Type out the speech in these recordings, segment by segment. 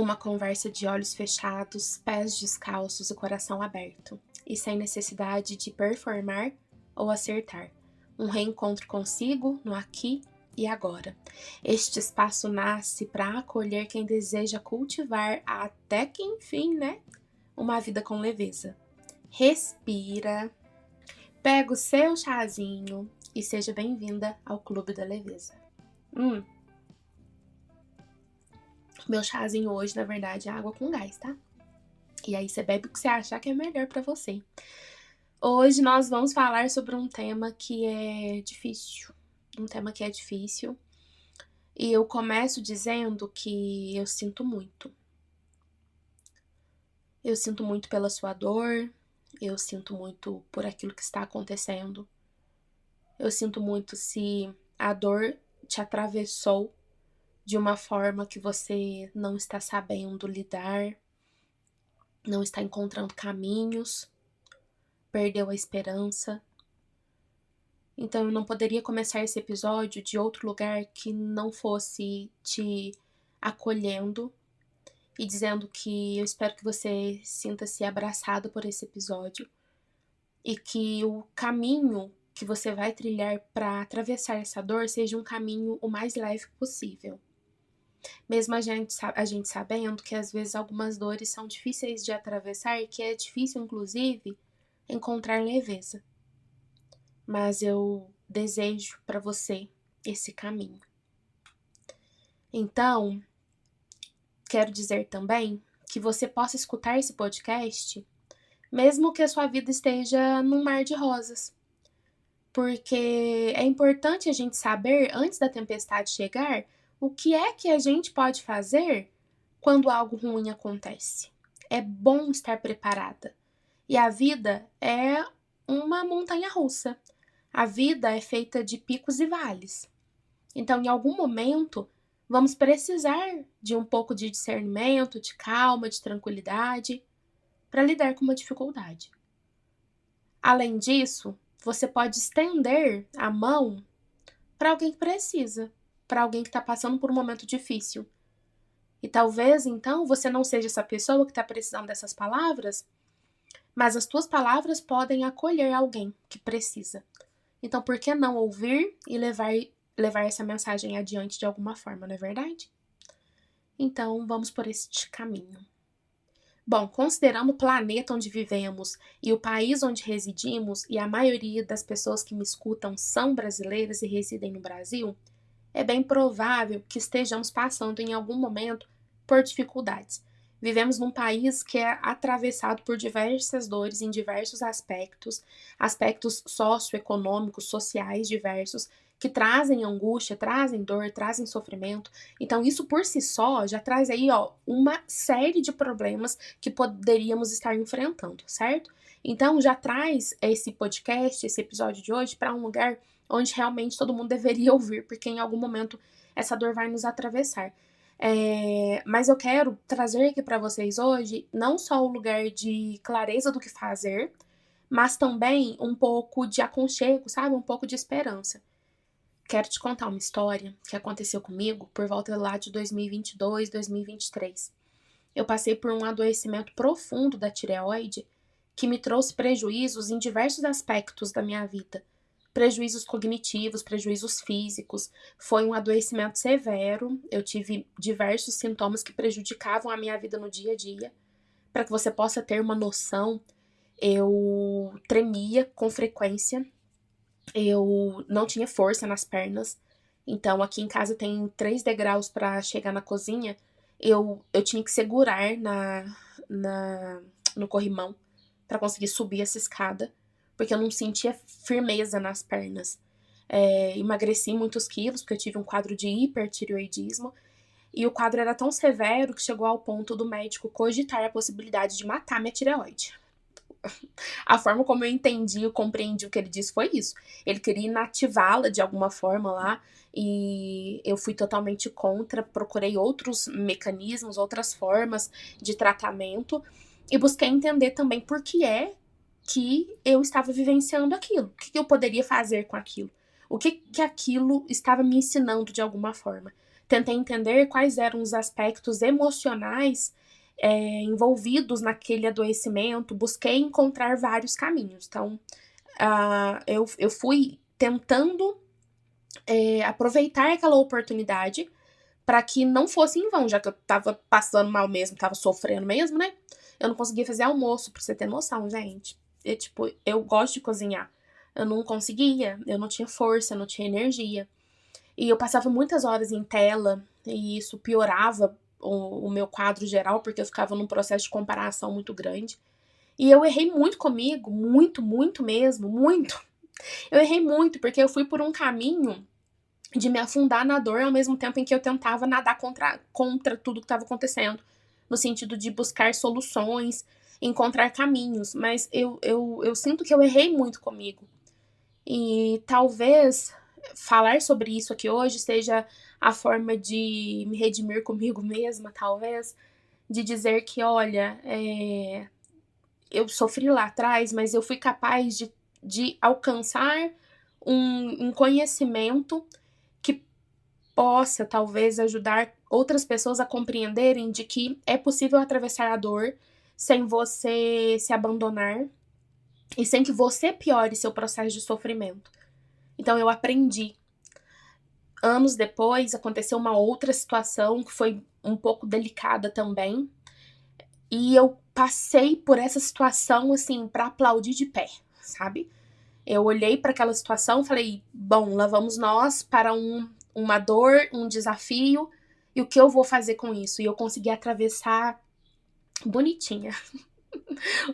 Uma conversa de olhos fechados, pés descalços e coração aberto, e sem necessidade de performar ou acertar. Um reencontro consigo no aqui e agora. Este espaço nasce para acolher quem deseja cultivar até que enfim, uma vida com leveza. Respira, pega o seu chazinho e seja bem-vinda ao Clube da Leveza. Meu chazinho hoje, na verdade, é água com gás, tá? E aí você bebe o que você achar que é melhor pra você. Hoje nós vamos falar sobre um tema que é difícil. E eu começo dizendo que eu sinto muito. Eu sinto muito pela sua dor. Eu sinto muito por aquilo que está acontecendo. Eu sinto muito se a dor te atravessou de uma forma que você não está sabendo lidar, não está encontrando caminhos, perdeu a esperança. Então eu não poderia começar esse episódio de outro lugar que não fosse te acolhendo e dizendo que eu espero que você sinta-se abraçado por esse episódio e que o caminho que você vai trilhar para atravessar essa dor seja um caminho o mais leve possível. Mesmo a gente sabendo que às vezes algumas dores são difíceis de atravessar e que é difícil, inclusive, encontrar leveza. Mas eu desejo para você esse caminho. Então, quero dizer também que você possa escutar esse podcast mesmo que a sua vida esteja num mar de rosas. Porque é importante a gente saber, antes da tempestade chegar, o que é que a gente pode fazer quando algo ruim acontece. É bom estar preparada. E a vida é uma montanha-russa. A vida é feita de picos e vales. Então, em algum momento, vamos precisar de um pouco de discernimento, de calma, de tranquilidade, para lidar com uma dificuldade. Além disso, você pode estender a mão para alguém que precisa, para alguém que está passando por um momento difícil. E talvez, então, você não seja essa pessoa que está precisando dessas palavras, mas as tuas palavras podem acolher alguém que precisa. Então, por que não ouvir e levar essa mensagem adiante de alguma forma, não é verdade? Então, vamos por este caminho. Bom, considerando o planeta onde vivemos e o país onde residimos, e a maioria das pessoas que me escutam são brasileiras e residem no Brasil, é bem provável que estejamos passando em algum momento por dificuldades. Vivemos num país que é atravessado por diversas dores em diversos aspectos socioeconômicos, sociais diversos, que trazem angústia, trazem dor, trazem sofrimento. Então isso por si só já traz aí, uma série de problemas que poderíamos estar enfrentando, certo? Então já traz esse podcast, esse episódio de hoje para um lugar onde realmente todo mundo deveria ouvir, porque em algum momento essa dor vai nos atravessar. Mas eu quero trazer aqui para vocês hoje não só o lugar de clareza do que fazer, mas também um pouco de aconchego, sabe? Um pouco de esperança. Quero te contar uma história que aconteceu comigo por volta lá de 2022, 2023. Eu passei por um adoecimento profundo da tireoide que me trouxe prejuízos em diversos aspectos da minha vida. Prejuízos cognitivos, prejuízos físicos. Foi um adoecimento severo. Eu tive diversos sintomas que prejudicavam a minha vida no dia a dia. Para que você possa ter uma noção, eu tremia com frequência. Eu não tinha força nas pernas. Então, aqui em casa tem 3 degraus para chegar na cozinha. Eu tinha que segurar no corrimão para conseguir subir essa escada, porque eu não sentia firmeza nas pernas. Emagreci muitos quilos, porque eu tive um quadro de hipertireoidismo, e o quadro era tão severo que chegou ao ponto do médico cogitar a possibilidade de matar minha tireoide. A forma como eu entendi e compreendi o que ele disse foi isso. Ele queria inativá-la de alguma forma lá, e eu fui totalmente contra, procurei outros mecanismos, outras formas de tratamento, e busquei entender também por que é que eu estava vivenciando aquilo. O que eu poderia fazer com aquilo? O que aquilo estava me ensinando de alguma forma? tentei entender quais eram os aspectos emocionais envolvidos naquele adoecimento, busquei encontrar vários caminhos. Então, eu fui tentando aproveitar aquela oportunidade para que não fosse em vão, já que eu tava passando mal mesmo, tava sofrendo mesmo, né? Eu não conseguia fazer almoço, pra você ter noção, gente. Eu gosto de cozinhar. Eu não conseguia, eu não tinha força, eu não tinha energia. E eu passava muitas horas em tela, e isso piorava o meu quadro geral, porque eu ficava num processo de comparação muito grande. E eu errei muito comigo, muito, muito mesmo, muito. Eu errei muito, porque eu fui por um caminho de me afundar na dor ao mesmo tempo em que eu tentava nadar contra tudo que estava acontecendo. No sentido de buscar soluções, encontrar caminhos. Mas eu sinto que eu errei muito comigo. E talvez falar sobre isso aqui hoje seja a forma de me redimir comigo mesma, talvez. De dizer que, olha, eu sofri lá atrás, mas eu fui capaz de alcançar um conhecimento que possa, talvez, ajudar outras pessoas a compreenderem de que é possível atravessar a dor sem você se abandonar e sem que você piore seu processo de sofrimento. Então, eu aprendi. Anos depois, aconteceu uma outra situação que foi um pouco delicada também. E eu passei por essa situação, assim, pra aplaudir de pé, sabe? Eu olhei para aquela situação e falei, bom, lá vamos nós para uma dor, um desafio, e o que eu vou fazer com isso? E eu consegui atravessar bonitinha.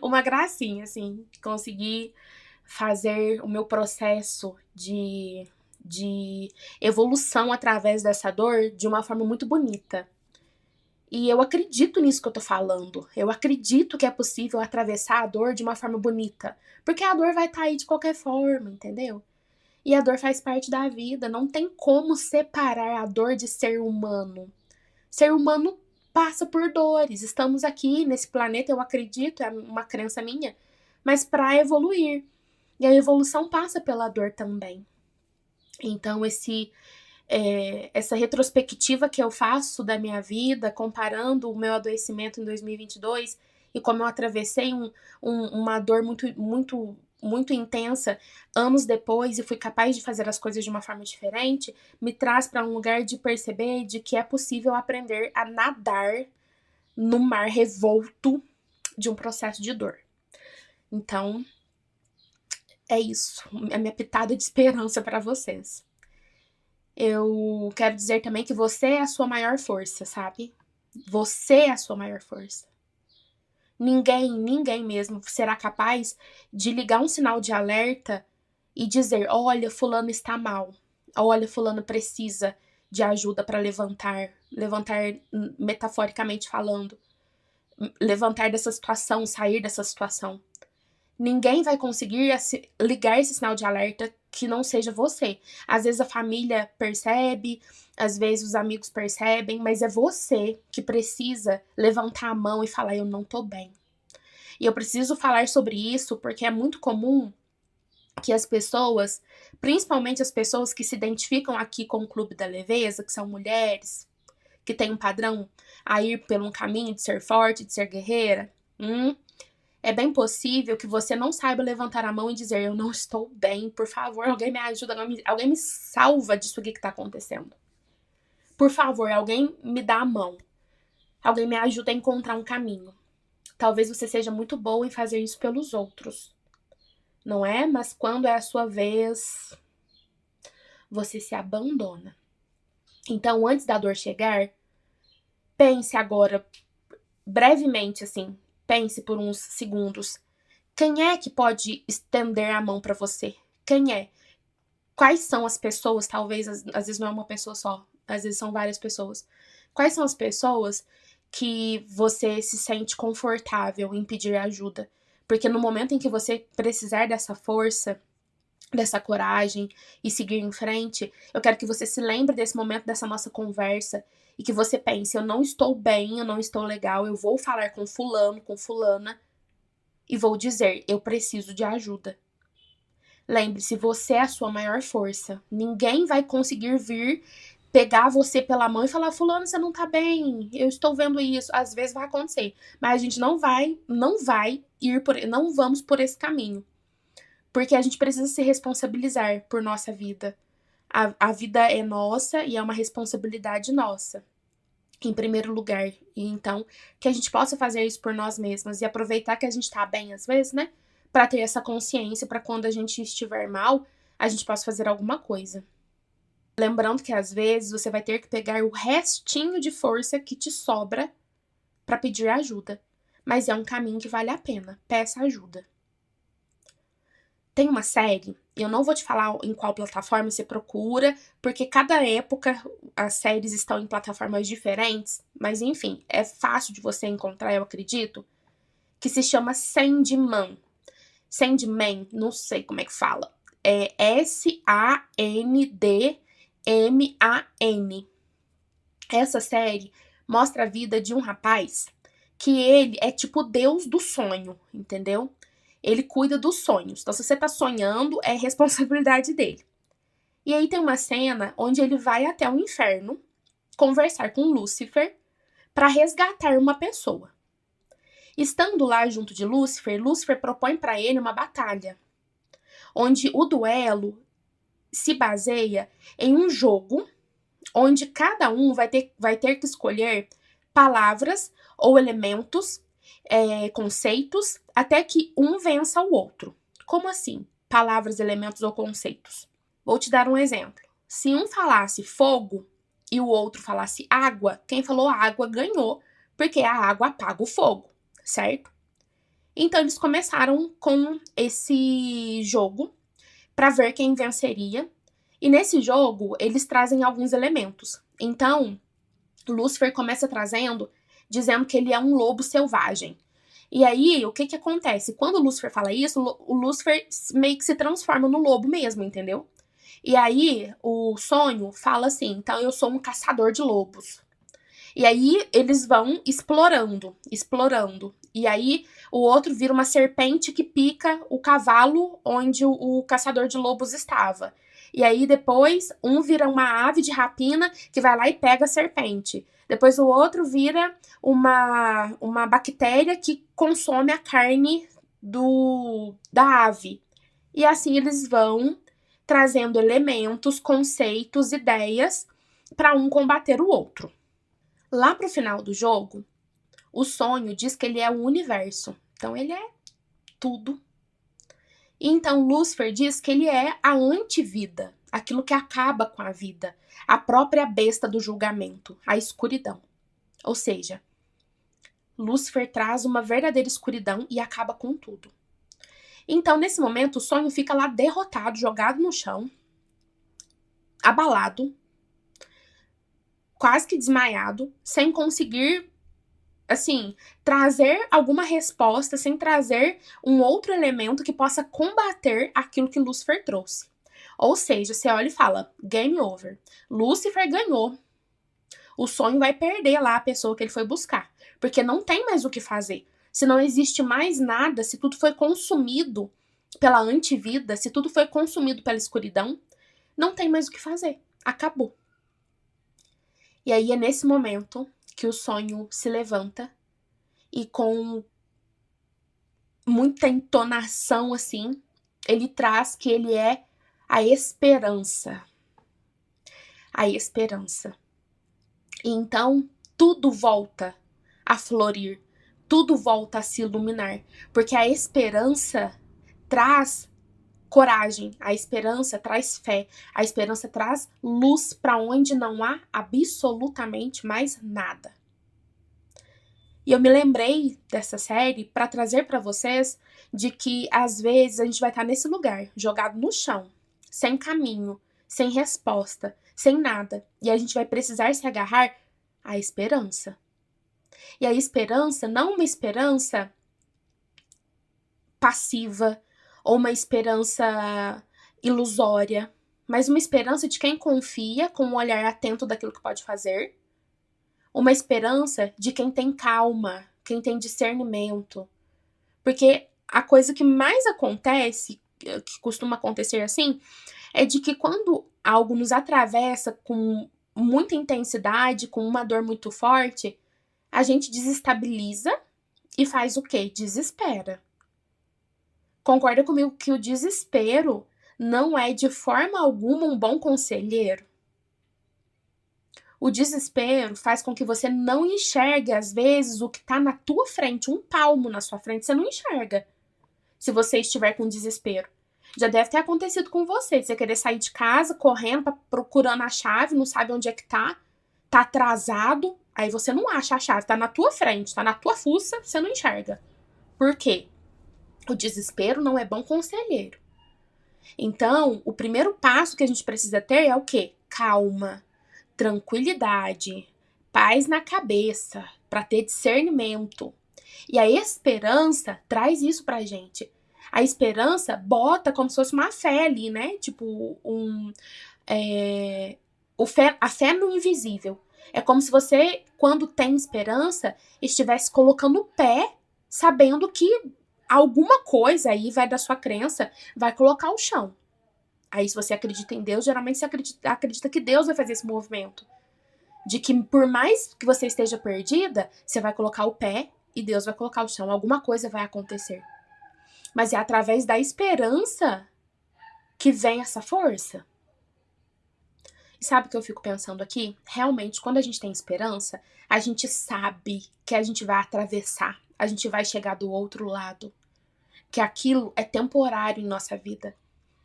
Uma gracinha, assim. Consegui fazer o meu processo de evolução através dessa dor de uma forma muito bonita. E eu acredito nisso que eu tô falando. Eu acredito que é possível atravessar a dor de uma forma bonita. Porque a dor vai estar aí de qualquer forma, entendeu? E a dor faz parte da vida. Não tem como separar a dor de ser humano. Ser humano passa por dores. Estamos aqui nesse planeta, eu acredito, é uma crença minha, mas para evoluir. E a evolução passa pela dor também. Então, essa retrospectiva que eu faço da minha vida, comparando o meu adoecimento em 2022 e como eu atravessei uma dor muito, muito, muito intensa anos depois e fui capaz de fazer as coisas de uma forma diferente, me traz para um lugar de perceber de que é possível aprender a nadar no mar revolto de um processo de dor. Então, é isso, a minha pitada de esperança para vocês. Eu quero dizer também que você é a sua maior força, sabe? Você é a sua maior força. Ninguém mesmo será capaz de ligar um sinal de alerta e dizer: olha, fulano está mal. Olha, fulano precisa de ajuda para levantar metaforicamente falando, levantar dessa situação, sair dessa situação. Ninguém vai conseguir ligar esse sinal de alerta que não seja você. Às vezes a família percebe, às vezes os amigos percebem, mas é você que precisa levantar a mão e falar: eu não tô bem. E eu preciso falar sobre isso porque é muito comum que as pessoas, principalmente as pessoas que se identificam aqui com o Clube da Leveza, que são mulheres, que têm um padrão a ir pelo um caminho de ser forte, de ser guerreira, é bem possível que você não saiba levantar a mão e dizer: eu não estou bem, por favor, alguém me ajuda, alguém me salva disso aqui que tá acontecendo. Por favor, alguém me dá a mão. Alguém me ajuda a encontrar um caminho. Talvez você seja muito boa em fazer isso pelos outros, não é? Mas quando é a sua vez, você se abandona. Então, antes da dor chegar, pense agora, brevemente assim, pense por uns segundos. Quem é que pode estender a mão para você? Quem é? Quais são as pessoas, talvez, às vezes não é uma pessoa só, às vezes são várias pessoas. Quais são as pessoas que você se sente confortável em pedir ajuda? Porque no momento em que você precisar dessa força, dessa coragem e seguir em frente, eu quero que você se lembre desse momento, dessa nossa conversa, e que você pense: eu não estou bem, eu não estou legal, eu vou falar com fulano, com fulana, e vou dizer: eu preciso de ajuda. Lembre-se, você é a sua maior força. Ninguém vai conseguir vir pegar você pela mão e falar, fulano, você não tá bem, eu estou vendo isso. Às vezes vai acontecer, mas a gente não vai não vamos por esse caminho. Porque a gente precisa se responsabilizar por nossa vida. A vida é nossa e é uma responsabilidade nossa, em primeiro lugar. E então, que a gente possa fazer isso por nós mesmas e aproveitar que a gente tá bem às vezes, né? Pra ter essa consciência, pra quando a gente estiver mal, a gente possa fazer alguma coisa. Lembrando que às vezes você vai ter que pegar o restinho de força que te sobra pra pedir ajuda. Mas é um caminho que vale a pena. Peça ajuda. Tem uma série, eu não vou te falar em qual plataforma você procura, porque cada época as séries estão em plataformas diferentes, mas enfim, é fácil de você encontrar, eu acredito, que se chama Sandman. Sandman, não sei como é que fala. É Sandman. Essa série mostra a vida de um rapaz que ele é tipo o deus do sonho, entendeu? Ele cuida dos sonhos. Então, se você tá sonhando, é responsabilidade dele. E aí tem uma cena onde ele vai até o inferno conversar com Lúcifer para resgatar uma pessoa. Estando lá junto de Lúcifer, Lúcifer propõe para ele uma batalha, onde o duelo se baseia em um jogo onde cada um vai ter que escolher palavras ou elementos, conceitos, até que um vença o outro. Como assim? Palavras, elementos ou conceitos? Vou te dar um exemplo. Se um falasse fogo e o outro falasse água, quem falou água ganhou, porque a água apaga o fogo, certo? Então eles começaram com esse jogo para ver quem venceria. E nesse jogo, eles trazem alguns elementos. Então, Lúcifer começa trazendo, dizendo que ele é um lobo selvagem. E aí, o que acontece? Quando o Lúcifer fala isso, o Lúcifer meio que se transforma no lobo mesmo, entendeu? E aí, o sonho fala assim, então eu sou um caçador de lobos. E aí, eles vão explorando. E aí, o outro vira uma serpente que pica o cavalo onde o caçador de lobos estava. E aí, depois, um vira uma ave de rapina que vai lá e pega a serpente. Depois, o outro vira uma bactéria que consome a carne da ave. E assim eles vão trazendo elementos, conceitos, ideias para um combater o outro. Lá pro final do jogo, o sonho diz que ele é o universo. Então, ele é tudo. E então, Lúcifer diz que ele é a antivida, aquilo que acaba com a vida, a própria besta do julgamento, a escuridão. Ou seja, Lúcifer traz uma verdadeira escuridão e acaba com tudo. Então, nesse momento, o sonho fica lá derrotado, jogado no chão, abalado, quase que desmaiado, sem conseguir, assim, trazer alguma resposta, sem trazer um outro elemento que possa combater aquilo que Lúcifer trouxe. Ou seja, você olha e fala, game over. Lúcifer ganhou. O sonho vai perder lá a pessoa que ele foi buscar, porque não tem mais o que fazer. Se não existe mais nada, se tudo foi consumido pela antivida, se tudo foi consumido pela escuridão, não tem mais o que fazer. Acabou. E aí é nesse momento que o sonho se levanta e com muita entonação assim, ele traz que ele é a esperança. A esperança. E então tudo volta a florir, tudo volta a se iluminar, porque a esperança traz coragem, a esperança traz fé, a esperança traz luz para onde não há absolutamente mais nada. E eu me lembrei dessa série para trazer para vocês de que às vezes a gente vai estar nesse lugar, jogado no chão, sem caminho, sem resposta, sem nada, e a gente vai precisar se agarrar à esperança. E a esperança, não uma esperança passiva ou uma esperança ilusória, mas uma esperança de quem confia com um olhar atento daquilo que pode fazer, uma esperança de quem tem calma, quem tem discernimento. Porque a coisa que mais acontece, que costuma acontecer assim, é de que quando algo nos atravessa com muita intensidade, com uma dor muito forte, a gente desestabiliza e faz o quê? Desespera. Concorda comigo que o desespero não é de forma alguma um bom conselheiro? O desespero faz com que você não enxergue, às vezes, o que está na tua frente, um palmo na sua frente, você não enxerga. Se você estiver com desespero. Já deve ter acontecido com você. Você querer sair de casa, correndo, procurando a chave, não sabe onde é que tá atrasado, aí você não acha a chave, tá na tua frente, tá na tua fuça, você não enxerga. Por quê? O desespero não é bom conselheiro. Então, o primeiro passo que a gente precisa ter é o quê? Calma, tranquilidade, paz na cabeça, para ter discernimento. E a esperança traz isso pra gente. A esperança bota como se fosse uma fé ali, né? Tipo, a fé no invisível. É como se você, quando tem esperança, estivesse colocando o pé, sabendo que alguma coisa aí vai da sua crença, vai colocar o chão. Aí, se você acredita em Deus, geralmente você acredita que Deus vai fazer esse movimento. De que por mais que você esteja perdida, você vai colocar o pé e Deus vai colocar o chão. Alguma coisa vai acontecer. Mas é através da esperança que vem essa força. E sabe o que eu fico pensando aqui? Realmente, quando a gente tem esperança, a gente sabe que a gente vai atravessar, a gente vai chegar do outro lado. Que aquilo é temporário em nossa vida.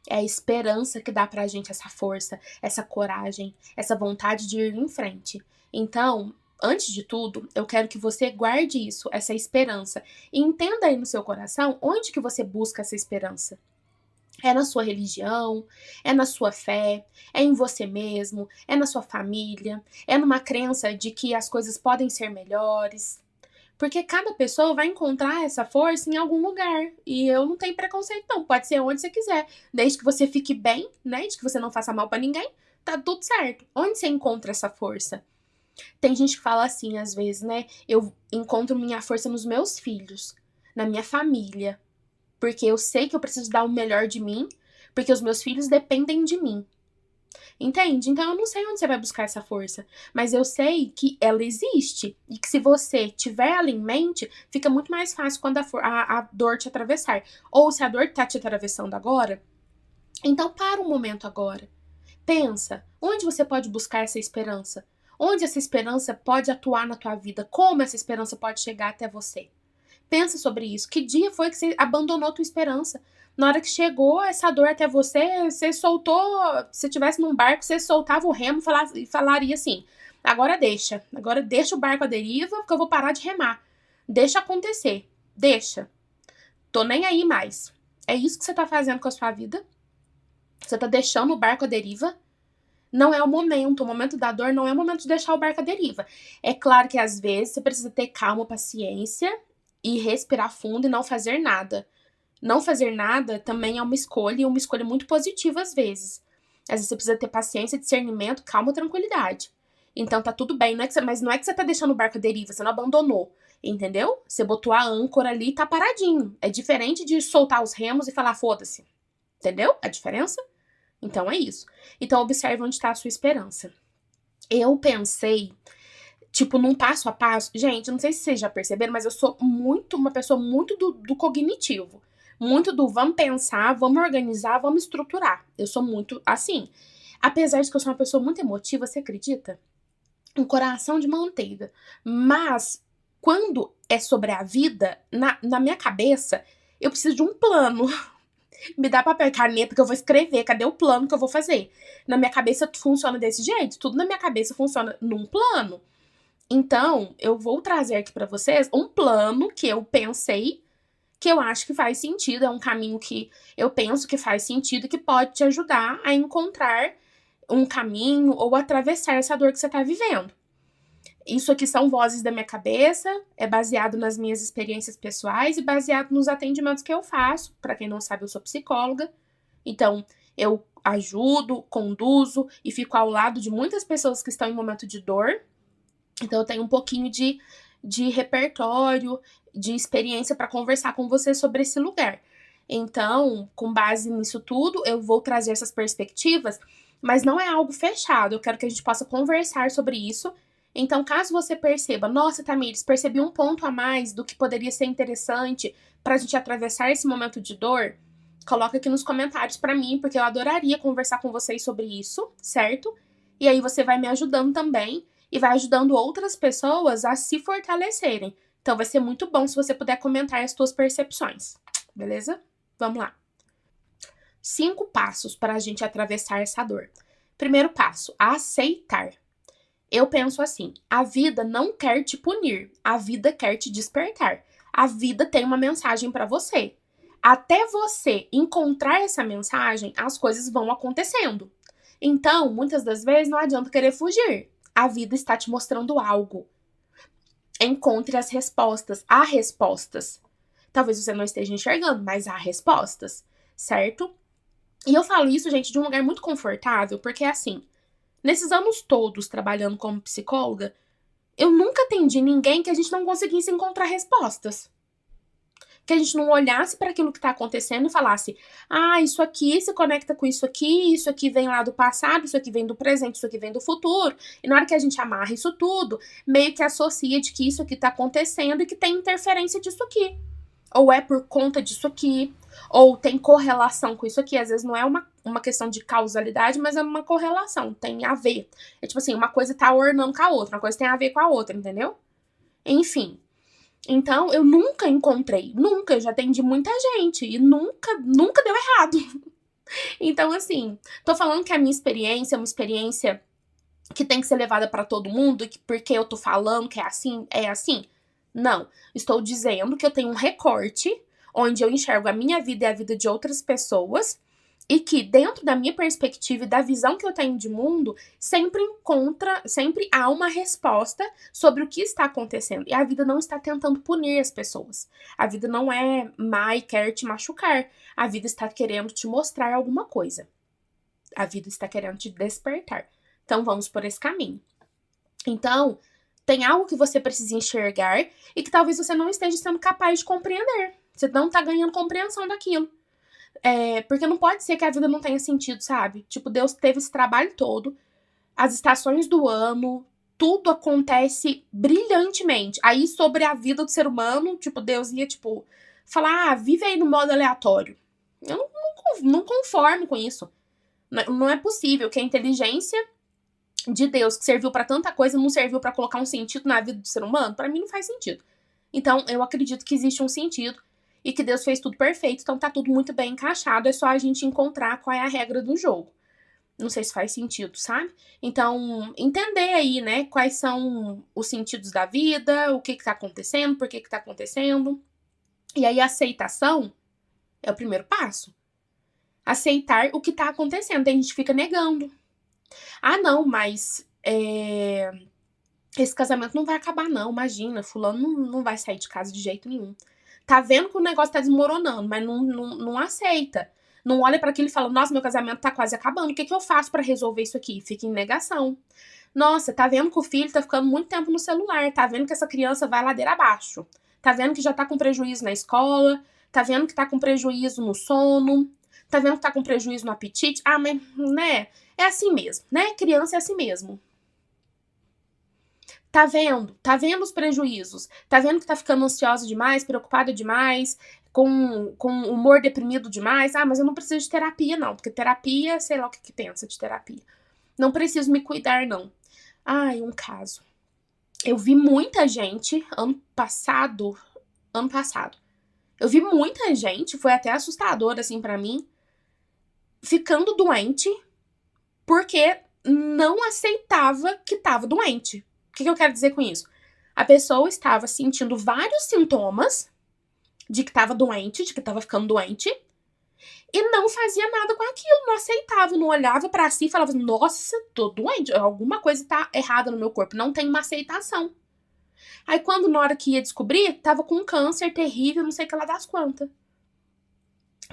É a esperança que dá pra gente essa força, essa coragem, essa vontade de ir em frente. Então, antes de tudo, eu quero que você guarde isso, essa esperança. E entenda aí no seu coração onde que você busca essa esperança. É na sua religião, é na sua fé, é em você mesmo, é na sua família, é numa crença de que as coisas podem ser melhores. Porque cada pessoa vai encontrar essa força em algum lugar. E eu não tenho preconceito, não. Pode ser onde você quiser. Desde que você fique bem, né? Desde que você não faça mal pra ninguém, tá tudo certo. Onde você encontra essa força? Tem gente que fala assim, às vezes, né? Eu encontro minha força nos meus filhos, na minha família. Porque eu sei que eu preciso dar o melhor de mim, porque os meus filhos dependem de mim. Entende? Então eu não sei onde você vai buscar essa força, mas eu sei que ela existe e que se você tiver ela em mente, fica muito mais fácil quando a dor te atravessar. Ou se a dor tá te atravessando agora, então para um momento agora. Pensa, onde você pode buscar essa esperança? Onde essa esperança pode atuar na tua vida? Como essa esperança pode chegar até você? Pensa sobre isso. Que dia foi que você abandonou a tua esperança? Na hora que chegou essa dor até você, você soltou. Se estivesse num barco, você soltava o remo e falaria assim: agora deixa o barco à deriva, porque eu vou parar de remar. Deixa acontecer. Deixa. Tô nem aí mais. É isso que você tá fazendo com a sua vida? Você tá deixando o barco à deriva? Não é o momento da dor não é o momento de deixar o barco à deriva. É claro que às vezes você precisa ter calma, paciência e respirar fundo e não fazer nada. Não fazer nada também é uma escolha, e uma escolha muito positiva às vezes. Às vezes você precisa ter paciência, discernimento, calma, tranquilidade. Então tá tudo bem, mas não é que você tá deixando o barco à deriva, você não abandonou, entendeu? Você botou a âncora ali e tá paradinho. É diferente de soltar os remos e falar foda-se. Entendeu a diferença? Então é isso. Então observe onde tá a sua esperança. Eu pensei, tipo, num passo a passo. Gente, não sei se vocês já perceberam, mas eu sou uma pessoa muito do cognitivo. Muito do vamos pensar, vamos organizar, vamos estruturar. Eu sou muito assim. Apesar de que eu sou uma pessoa muito emotiva, você acredita? Um coração de manteiga. Mas, quando é sobre a vida, na minha cabeça, eu preciso de um plano. Me dá papel e caneta que eu vou escrever. Cadê o plano que eu vou fazer? Na minha cabeça funciona desse jeito. Tudo na minha cabeça funciona num plano. Então, eu vou trazer aqui pra vocês um plano que eu pensei, que eu acho que faz sentido. É um caminho que eu penso que faz sentido e que pode te ajudar a encontrar um caminho ou atravessar essa dor que você tá vivendo. Isso aqui são vozes da minha cabeça, é baseado nas minhas experiências pessoais e baseado nos atendimentos que eu faço. Pra quem não sabe, eu sou psicóloga. Então, eu ajudo, conduzo e fico ao lado de muitas pessoas que estão em momento de dor. Então, eu tenho um pouquinho de repertório, de experiência para conversar com você sobre esse lugar. Então, com base nisso tudo, eu vou trazer essas perspectivas mas não é algo fechado. Eu quero que a gente possa conversar sobre isso. Então, caso você perceba, nossa, Tamires, percebi um ponto a mais do que poderia ser interessante pra gente atravessar esse momento de dor, coloca aqui nos comentários pra mim, porque eu adoraria conversar com vocês sobre isso, certo? E aí você vai me ajudando também e vai ajudando outras pessoas a se fortalecerem. Então vai ser muito bom se você puder comentar as suas percepções, beleza? Vamos lá. 5 passos para a gente atravessar essa dor. Primeiro passo, aceitar. Eu penso assim, a vida não quer te punir, a vida quer te despertar. A vida tem uma mensagem para você. Até você encontrar essa mensagem, as coisas vão acontecendo. Então, muitas das vezes não adianta querer fugir. A vida está te mostrando algo. Encontre as respostas. Há respostas. Talvez você não esteja enxergando, mas há respostas, certo? E eu falo isso, gente, de um lugar muito confortável, porque assim, nesses anos todos trabalhando como psicóloga, eu nunca atendi ninguém que a gente não conseguisse encontrar respostas. Que a gente não olhasse para aquilo que está acontecendo e falasse: ah, isso aqui se conecta com isso aqui vem lá do passado, isso aqui vem do presente, isso aqui vem do futuro. E na hora que a gente amarra isso tudo, meio que associa de que isso aqui está acontecendo e que tem interferência disso aqui. Ou é por conta disso aqui, ou tem correlação com isso aqui. Às vezes não é uma questão de causalidade, mas é uma correlação, tem a ver. É tipo assim, uma coisa tá ornando com a outra, uma coisa tem a ver com a outra, entendeu? Enfim. Então, eu nunca encontrei, nunca, eu já atendi muita gente e nunca deu errado. Então, assim, tô falando que a minha experiência é uma experiência que tem que ser levada pra todo mundo, que porque eu tô falando que é assim. Não, estou dizendo que eu tenho um recorte onde eu enxergo a minha vida e a vida de outras pessoas e que dentro da minha perspectiva e da visão que eu tenho de mundo, sempre há uma resposta sobre o que está acontecendo. E a vida não está tentando punir as pessoas. A vida não é má e quer te machucar. A vida está querendo te mostrar alguma coisa. A vida está querendo te despertar. Então vamos por esse caminho. Então, tem algo que você precisa enxergar e que talvez você não esteja sendo capaz de compreender. Você não tá ganhando compreensão daquilo. Porque não pode ser que a vida não tenha sentido, sabe? Tipo, Deus teve esse trabalho todo, as estações do ano, tudo acontece brilhantemente. Aí, sobre a vida do ser humano, tipo, Deus ia, tipo, falar, vive aí no modo aleatório. Eu não conformo com isso. Não é possível que a inteligência de Deus, que serviu pra tanta coisa, não serviu pra colocar um sentido na vida do ser humano? Pra mim não faz sentido. Então, eu acredito que existe um sentido e que Deus fez tudo perfeito, então tá tudo muito bem encaixado, é só a gente encontrar qual é a regra do jogo. Não sei se faz sentido, sabe? Então, entender aí, né, quais são os sentidos da vida, o que tá acontecendo, por que tá acontecendo. E aí, a aceitação é o primeiro passo. Aceitar o que tá acontecendo, a gente fica negando. Ah, não, mas esse casamento não vai acabar, não. Imagina, fulano não vai sair de casa de jeito nenhum. Tá vendo que o negócio tá desmoronando, mas não aceita. Não olha para aquilo e fala, nossa, meu casamento tá quase acabando. O que eu faço para resolver isso aqui? Fica em negação. Nossa, tá vendo que o filho tá ficando muito tempo no celular. Tá vendo que essa criança vai ladeira abaixo. Tá vendo que já tá com prejuízo na escola. Tá vendo que tá com prejuízo no sono. Tá vendo que tá com prejuízo no apetite. Ah, mas, né? É assim mesmo, né? Criança é assim mesmo. Tá vendo? Tá vendo os prejuízos? Tá vendo que tá ficando ansiosa demais, preocupada demais, com humor deprimido demais? Ah, mas eu não preciso de terapia, não. Porque terapia, sei lá o que pensa de terapia. Não preciso me cuidar, não. Ai, um caso. Eu vi muita gente, ano passado, eu vi muita gente, foi até assustador, assim, pra mim, ficando doente porque não aceitava que tava doente. O que eu quero dizer com isso? A pessoa estava sentindo vários sintomas de que estava doente, de que estava ficando doente, e não fazia nada com aquilo, não aceitava, não olhava pra si e falava, nossa, tô doente, alguma coisa tá errada no meu corpo, não tem uma aceitação. Aí quando na hora que ia descobrir, tava com um câncer terrível, não sei o que lá das quantas.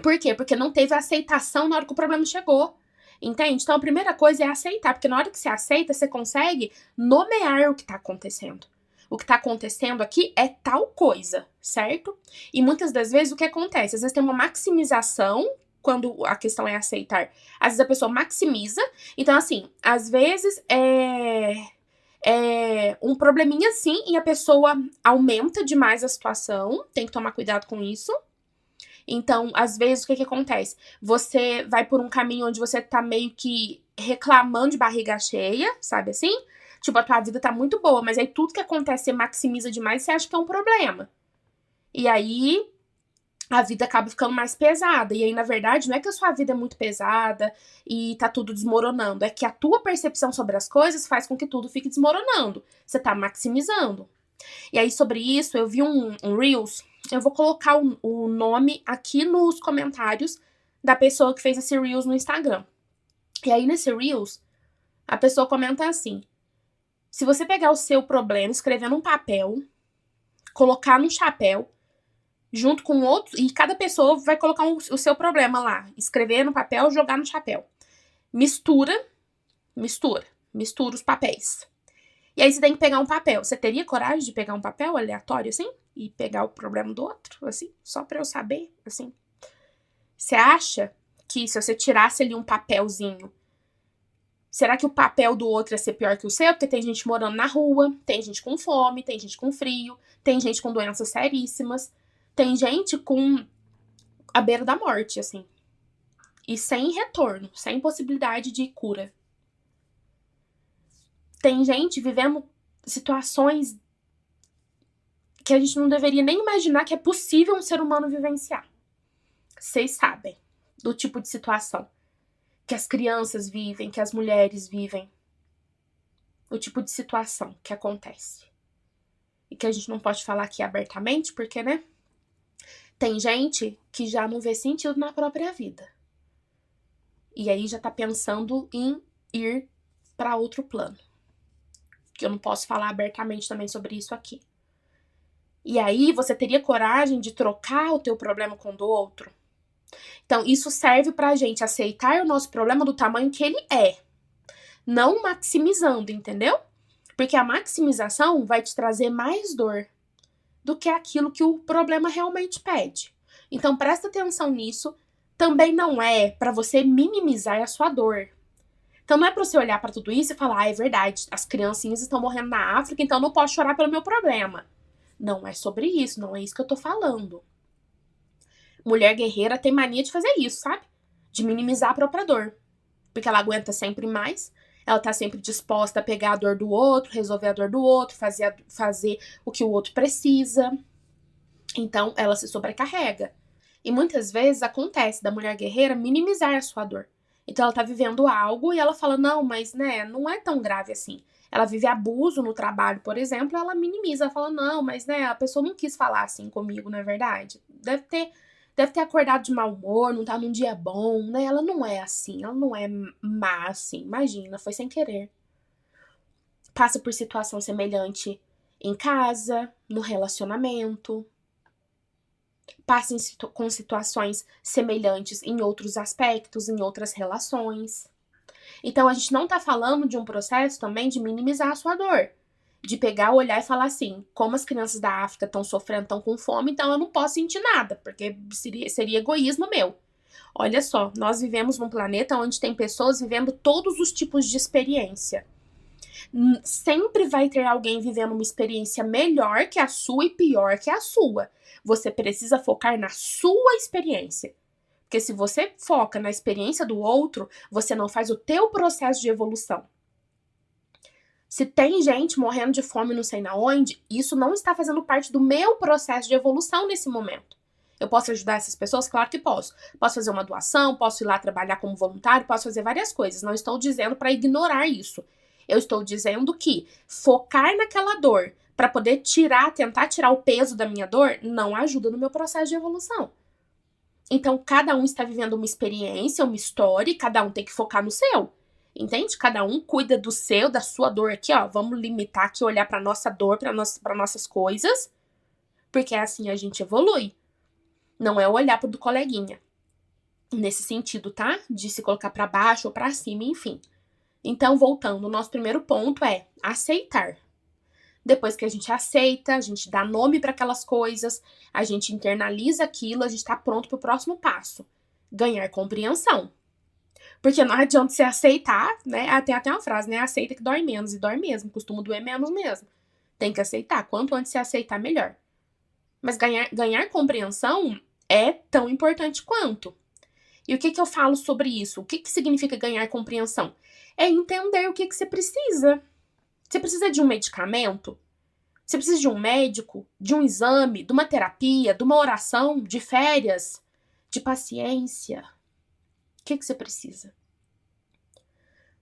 Por quê? Porque não teve aceitação na hora que o problema chegou. Entende? Então a primeira coisa é aceitar, porque na hora que você aceita, você consegue nomear o que tá acontecendo. O que tá acontecendo aqui é tal coisa, certo? E muitas das vezes o que acontece? Às vezes tem uma maximização quando a questão é aceitar? Às vezes a pessoa maximiza. Então, assim, às vezes é um probleminha assim e a pessoa aumenta demais a situação. Tem que tomar cuidado com isso. Então, às vezes, o que acontece? Você vai por um caminho onde você tá meio que reclamando de barriga cheia, sabe assim? Tipo, a tua vida tá muito boa, mas aí tudo que acontece você maximiza demais e você acha que é um problema. E aí, a vida acaba ficando mais pesada. E aí, na verdade, não é que a sua vida é muito pesada e tá tudo desmoronando. É que a tua percepção sobre as coisas faz com que tudo fique desmoronando. Você tá maximizando. E aí, sobre isso, eu vi um Reels. Eu vou colocar o nome aqui nos comentários da pessoa que fez esse Reels no Instagram. E aí, nesse Reels, a pessoa comenta assim: se você pegar o seu problema, escrever num papel, colocar num chapéu, junto com outro, e cada pessoa vai colocar o seu problema lá, escrever no papel, jogar no chapéu. Mistura os papéis. E aí você tem que pegar um papel. Você teria coragem de pegar um papel aleatório, assim? E pegar o problema do outro, assim? Só pra eu saber, assim? Você acha que se você tirasse ali um papelzinho, será que o papel do outro ia ser pior que o seu? Porque tem gente morando na rua, tem gente com fome, tem gente com frio, tem gente com doenças seríssimas, tem gente com a beira da morte, assim. E sem retorno, sem possibilidade de cura. Tem gente vivendo situações que a gente não deveria nem imaginar que é possível um ser humano vivenciar. Vocês sabem do tipo de situação que as crianças vivem, que as mulheres vivem. O tipo de situação que acontece. E que a gente não pode falar aqui abertamente, porque, né? Tem gente que já não vê sentido na própria vida. E aí já tá pensando em ir para outro plano. Que eu não posso falar abertamente também sobre isso aqui. E aí você teria coragem de trocar o teu problema com o do outro? Então, isso serve pra gente aceitar o nosso problema do tamanho que ele é. Não maximizando, entendeu? Porque a maximização vai te trazer mais dor do que aquilo que o problema realmente pede. Então, presta atenção nisso. Também não é pra você minimizar a sua dor. Então, não é pra você olhar pra tudo isso e falar, é verdade, as criancinhas estão morrendo na África, então eu não posso chorar pelo meu problema. Não é sobre isso, não é isso que eu tô falando. Mulher guerreira tem mania de fazer isso, sabe? De minimizar a própria dor. Porque ela aguenta sempre mais, ela tá sempre disposta a pegar a dor do outro, resolver a dor do outro, fazer o que o outro precisa. Então, ela se sobrecarrega. E muitas vezes acontece da mulher guerreira minimizar a sua dor. Então, ela tá vivendo algo e ela fala, não, mas, né, não é tão grave assim. Ela vive abuso no trabalho, por exemplo, ela minimiza, ela fala, não, mas, né, a pessoa não quis falar assim comigo, não é verdade? Deve ter acordado de mau humor, não tá num dia bom, né? Ela não é assim, ela não é má assim. Imagina, foi sem querer. Passa por situação semelhante em casa, no relacionamento. Passa com situações semelhantes em outros aspectos, em outras relações. Então, a gente não tá falando de um processo também de minimizar a sua dor. De pegar, olhar e falar assim, como as crianças da África estão sofrendo, estão com fome, então eu não posso sentir nada, porque seria egoísmo meu. Olha só, nós vivemos num planeta onde tem pessoas vivendo todos os tipos de experiência. Sempre vai ter alguém vivendo uma experiência melhor que a sua e pior que a sua. Você precisa focar na sua experiência. Porque se você foca na experiência do outro, você não faz o teu processo de evolução. Se tem gente morrendo de fome não sei na onde, isso não está fazendo parte do meu processo de evolução nesse momento. Eu posso ajudar essas pessoas? Claro que posso. Posso fazer uma doação, posso ir lá trabalhar como voluntário, posso fazer várias coisas. Não estou dizendo para ignorar isso. Eu estou dizendo que focar naquela dor para poder tentar tirar o peso da minha dor, não ajuda no meu processo de evolução. Então, cada um está vivendo uma experiência, uma história, e cada um tem que focar no seu. Entende? Cada um cuida do seu, da sua dor aqui, ó. Vamos limitar aqui, olhar pra nossa dor, para nossas coisas. Porque assim a gente evolui. Não é olhar pro do coleguinha. Nesse sentido, tá? De se colocar pra baixo ou pra cima, enfim. Então, voltando, o nosso primeiro ponto é aceitar. Depois que a gente aceita, a gente dá nome para aquelas coisas, a gente internaliza aquilo, a gente tá pronto pro próximo passo. Ganhar compreensão. Porque não adianta você aceitar, né? Tem até uma frase, né? Aceita que dói menos, e dói mesmo. Costuma doer menos mesmo. Tem que aceitar. Quanto antes você aceitar, melhor. Mas ganhar compreensão é tão importante quanto. E o que eu falo sobre isso? O que significa ganhar compreensão? É entender o que você precisa. Você precisa de um medicamento? Você precisa de um médico? De um exame? De uma terapia? De uma oração? De férias? De paciência? O que você precisa?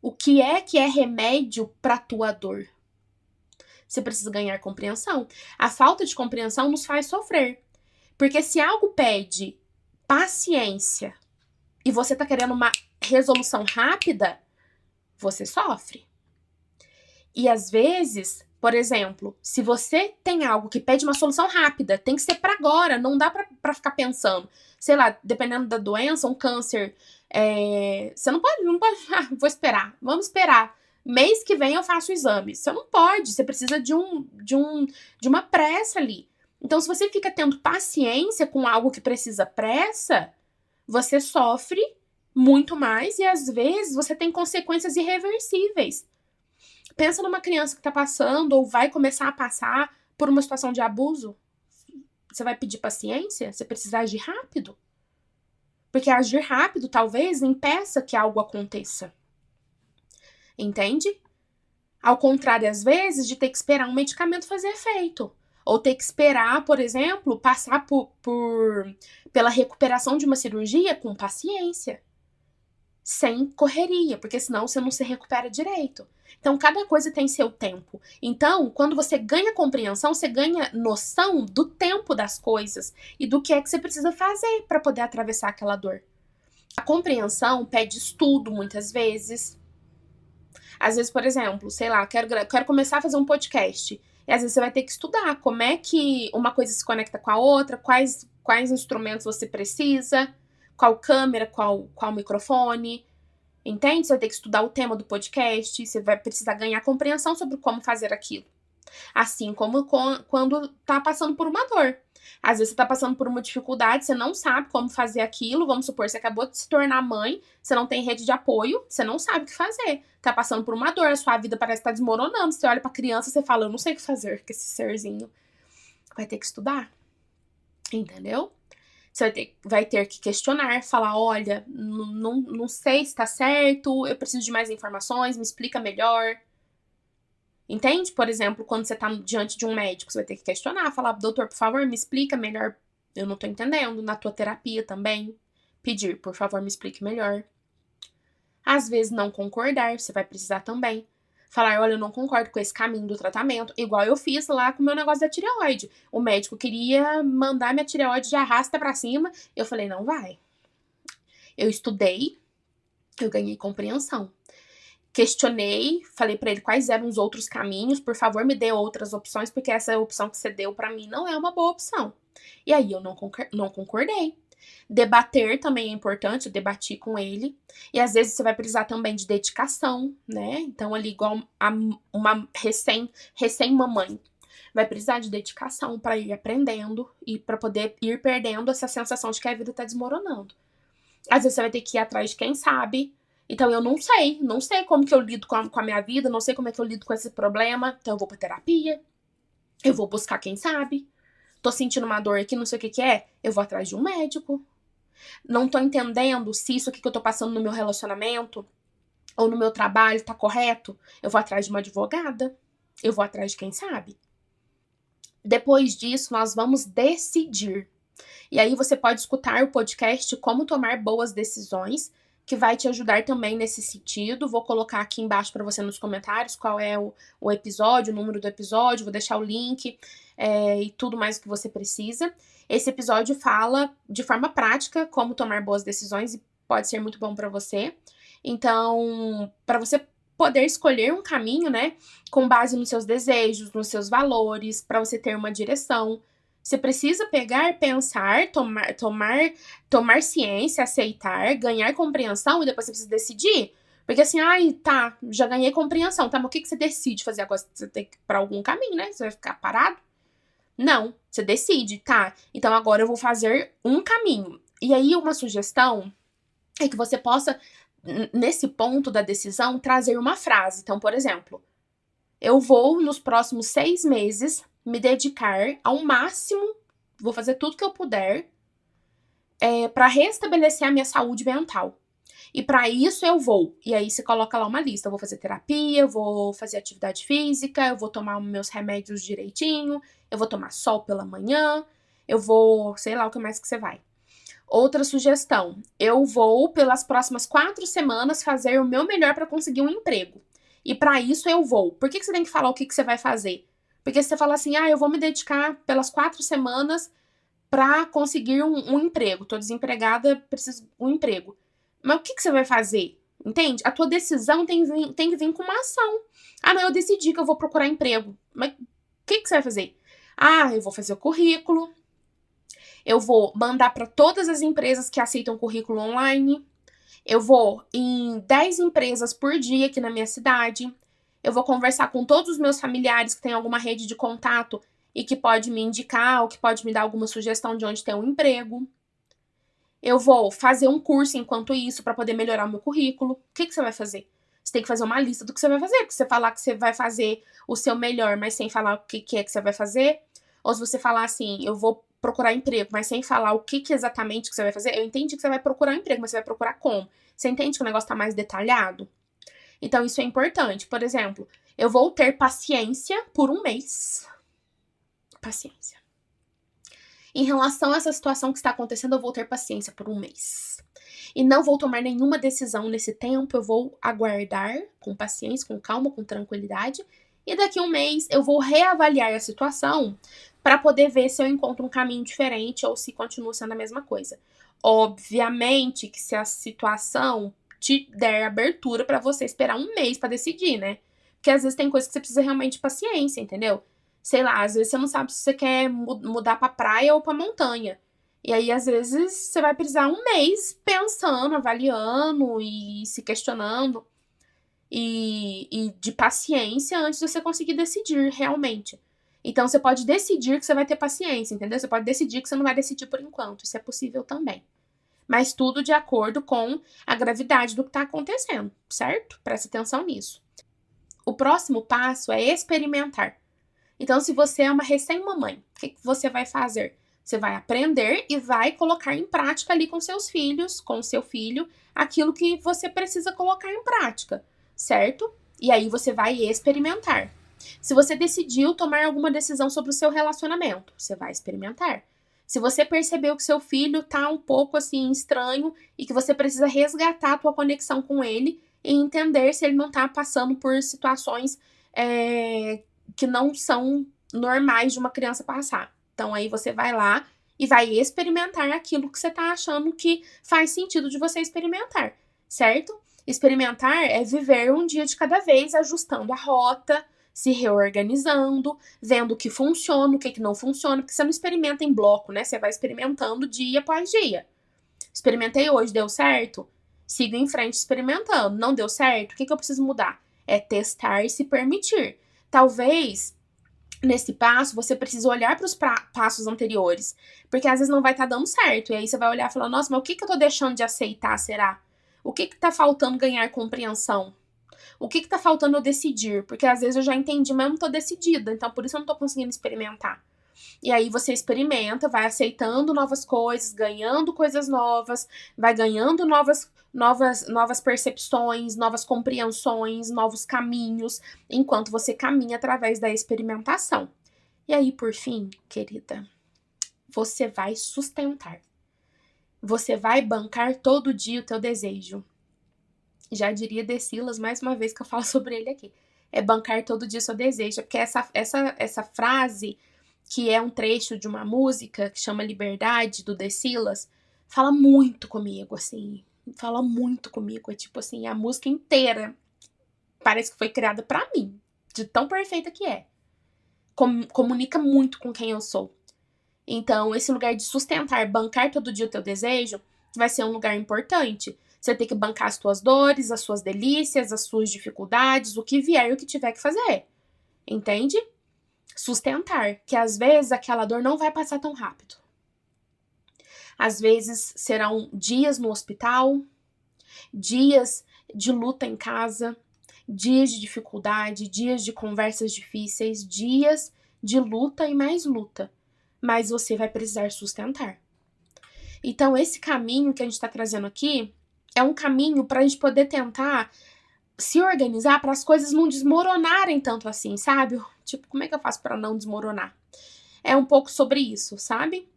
O que é remédio para tua dor? Você precisa ganhar compreensão. A falta de compreensão nos faz sofrer. Porque se algo pede paciência e você tá querendo uma resolução rápida, você sofre. E às vezes, por exemplo, se você tem algo que pede uma solução rápida, tem que ser para agora, não dá para ficar pensando. Sei lá, dependendo da doença, um câncer, você não pode, vou esperar, vamos esperar. Mês que vem eu faço o exame. Você não pode, você precisa de uma pressa ali. Então, se você fica tendo paciência com algo que precisa pressa, você sofre muito mais e às vezes você tem consequências irreversíveis. Pensa numa criança que tá passando ou vai começar a passar por uma situação de abuso. Você vai pedir paciência? Você precisa agir rápido? Porque agir rápido talvez impeça que algo aconteça. Entende? Ao contrário, às vezes, de ter que esperar um medicamento fazer efeito. Ou ter que esperar, por exemplo, passar pela recuperação de uma cirurgia com paciência. Sem correria, porque senão você não se recupera direito. Então, cada coisa tem seu tempo. Então, quando você ganha compreensão, você ganha noção do tempo das coisas e do que é que você precisa fazer para poder atravessar aquela dor. A compreensão pede estudo, muitas vezes. Às vezes, por exemplo, sei lá, quero começar a fazer um podcast. E às vezes você vai ter que estudar como é que uma coisa se conecta com a outra, quais instrumentos você precisa, qual câmera, qual microfone. Entende? Você vai ter que estudar o tema do podcast, você vai precisar ganhar compreensão sobre como fazer aquilo. Assim como quando tá passando por uma dor. Às vezes você tá passando por uma dificuldade, você não sabe como fazer aquilo, vamos supor, você acabou de se tornar mãe, você não tem rede de apoio, você não sabe o que fazer. Tá passando por uma dor, a sua vida parece estar desmoronando, você olha pra criança e você fala, eu não sei o que fazer com esse serzinho. Vai ter que estudar. Entendeu? Você vai ter que questionar, falar, olha, não sei se tá certo, eu preciso de mais informações, me explica melhor. Entende? Por exemplo, quando você tá diante de um médico, você vai ter que questionar, falar, doutor, por favor, me explica melhor, eu não tô entendendo, na tua terapia também. Pedir, por favor, me explique melhor. Às vezes não concordar, você vai precisar também. Falar, olha, eu não concordo com esse caminho do tratamento, igual eu fiz lá com o meu negócio da tireoide. O médico queria mandar minha tireoide de arrasta pra cima, eu falei, não vai. Eu estudei, eu ganhei compreensão. Questionei, falei pra ele quais eram os outros caminhos, por favor me dê outras opções, porque essa opção que você deu pra mim não é uma boa opção. E aí eu não concordei. Debater também é importante, eu debati com ele. E às vezes você vai precisar também de dedicação, né? Então ali igual uma recém-mamãe. Vai precisar de dedicação para ir aprendendo e para poder ir perdendo essa sensação de que a vida tá desmoronando. Às vezes você vai ter que ir atrás de quem sabe. Então eu não sei como que eu lido com a minha vida, não sei como é que eu lido com esse problema. Então eu vou pra terapia, eu vou buscar quem sabe. Tô sentindo uma dor aqui, não sei o que é, eu vou atrás de um médico. Não tô entendendo se isso aqui que eu tô passando no meu relacionamento ou no meu trabalho tá correto, eu vou atrás de uma advogada, eu vou atrás de quem sabe. Depois disso, nós vamos decidir. E aí você pode escutar o podcast Como Tomar Boas Decisões, que vai te ajudar também nesse sentido. Vou colocar aqui embaixo para você nos comentários qual é o episódio, o número do episódio, vou deixar o link e tudo mais que você precisa. Esse episódio fala de forma prática como tomar boas decisões e pode ser muito bom para você. Então, para você poder escolher um caminho, né, com base nos seus desejos, nos seus valores, para você ter uma direção. Você precisa pegar, pensar, tomar ciência, aceitar, ganhar compreensão e depois você precisa decidir. Porque assim, tá, já ganhei compreensão, tá, mas o que você decide fazer agora? Você tem que ir pra algum caminho, né? Você vai ficar parado? Não, você decide, tá, então agora eu vou fazer um caminho. E aí, uma sugestão é que você possa, nesse ponto da decisão, trazer uma frase. Então, por exemplo, eu vou, nos próximos 6 meses, me dedicar ao máximo, vou fazer tudo que eu puder para restabelecer a minha saúde mental. E para isso eu vou. E aí você coloca lá uma lista. Eu vou fazer terapia, eu vou fazer atividade física, eu vou tomar meus remédios direitinho, eu vou tomar sol pela manhã, eu vou, sei lá o que mais que você vai. Outra sugestão, eu vou pelas próximas 4 semanas fazer o meu melhor para conseguir um emprego. E para isso eu vou. Por que você tem que falar o que você vai fazer? Porque se você fala assim, eu vou me dedicar pelas 4 semanas para conseguir um emprego. Tô desempregada, preciso de um emprego. Mas o que você vai fazer? Entende? A tua decisão tem que vir com uma ação. Não, eu decidi que eu vou procurar emprego. Mas o que você vai fazer? Eu vou fazer o currículo. Eu vou mandar para todas as empresas que aceitam currículo online. Eu vou em 10 empresas por dia aqui na minha cidade. Eu vou conversar com todos os meus familiares que têm alguma rede de contato e que pode me indicar ou que pode me dar alguma sugestão de onde tem um emprego. Eu vou fazer um curso enquanto isso para poder melhorar o meu currículo. O que você vai fazer? Você tem que fazer uma lista do que você vai fazer. Porque você falar que você vai fazer o seu melhor, mas sem falar o que é que você vai fazer. Ou se você falar assim, eu vou procurar emprego, mas sem falar o que exatamente que você vai fazer. Eu entendi que você vai procurar emprego, mas você vai procurar como? Você entende que o negócio tá mais detalhado? Então, isso é importante. Por exemplo, eu vou ter paciência por um mês. Paciência. Em relação a essa situação que está acontecendo, eu vou ter paciência por um mês. E não vou tomar nenhuma decisão nesse tempo, eu vou aguardar com paciência, com calma, com tranquilidade. E daqui a um mês eu vou reavaliar a situação para poder ver se eu encontro um caminho diferente ou se continua sendo a mesma coisa. Obviamente que se a situação te der abertura para você esperar um mês para decidir, né? Porque às vezes tem coisa que você precisa realmente de paciência, entendeu? Sei lá, às vezes você não sabe se você quer mudar pra praia ou pra montanha. E aí, às vezes, você vai precisar um mês pensando, avaliando e se questionando. E de paciência antes de você conseguir decidir realmente. Então, você pode decidir que você vai ter paciência, entendeu? Você pode decidir que você não vai decidir por enquanto. Isso é possível também. Mas tudo de acordo com a gravidade do que tá acontecendo, certo? Presta atenção nisso. O próximo passo é experimentar. Então, se você é uma recém-mamãe, o que você vai fazer? Você vai aprender e vai colocar em prática ali com seus filhos, com o seu filho, aquilo que você precisa colocar em prática, certo? E aí você vai experimentar. Se você decidiu tomar alguma decisão sobre o seu relacionamento, você vai experimentar. Se você percebeu que seu filho tá um pouco assim estranho e que você precisa resgatar a tua conexão com ele e entender se ele não tá passando por situações que não são normais de uma criança passar. Então, aí você vai lá e vai experimentar aquilo que você tá achando que faz sentido de você experimentar, certo? Experimentar é viver um dia de cada vez, ajustando a rota, se reorganizando, vendo o que funciona, o que não funciona, porque você não experimenta em bloco, né? Você vai experimentando dia após dia. Experimentei hoje, deu certo? Sigo em frente experimentando. Não deu certo? O que eu preciso mudar? É testar e se permitir. Talvez, nesse passo, você precise olhar para os passos anteriores. Porque às vezes não vai estar dando certo. E aí você vai olhar e falar, nossa, mas o que eu tô deixando de aceitar, será? O que tá faltando ganhar compreensão? O que tá faltando eu decidir? Porque às vezes eu já entendi, mas eu não tô decidida. Então, por isso eu não tô conseguindo experimentar. E aí você experimenta, vai aceitando novas coisas, ganhando coisas novas, vai ganhando novas percepções, novas compreensões, novos caminhos, enquanto você caminha através da experimentação. E aí, por fim, querida, você vai sustentar. Você vai bancar todo dia o teu desejo. Já diria Silas, mais uma vez que eu falo sobre ele aqui. É bancar todo dia o seu desejo. Porque essa frase, que é um trecho de uma música que chama Liberdade, do Silas, fala muito comigo, assim. Fala muito comigo. É tipo assim, a música inteira parece que foi criada pra mim. De tão perfeita que é. Comunica muito com quem eu sou. Então, esse lugar de sustentar, bancar todo dia o teu desejo, vai ser um lugar importante. Você tem que bancar as tuas dores, as suas delícias, as suas dificuldades, o que vier e o que tiver que fazer. Entende? Sustentar, que às vezes aquela dor não vai passar tão rápido. Às vezes serão dias no hospital, dias de luta em casa, dias de dificuldade, dias de conversas difíceis, dias de luta e mais luta. Mas você vai precisar sustentar. Então, esse caminho que a gente está trazendo aqui é um caminho para a gente poder tentar se organizar para as coisas não desmoronarem tanto assim, sabe? Tipo, como é que eu faço para não desmoronar? É um pouco sobre isso, sabe?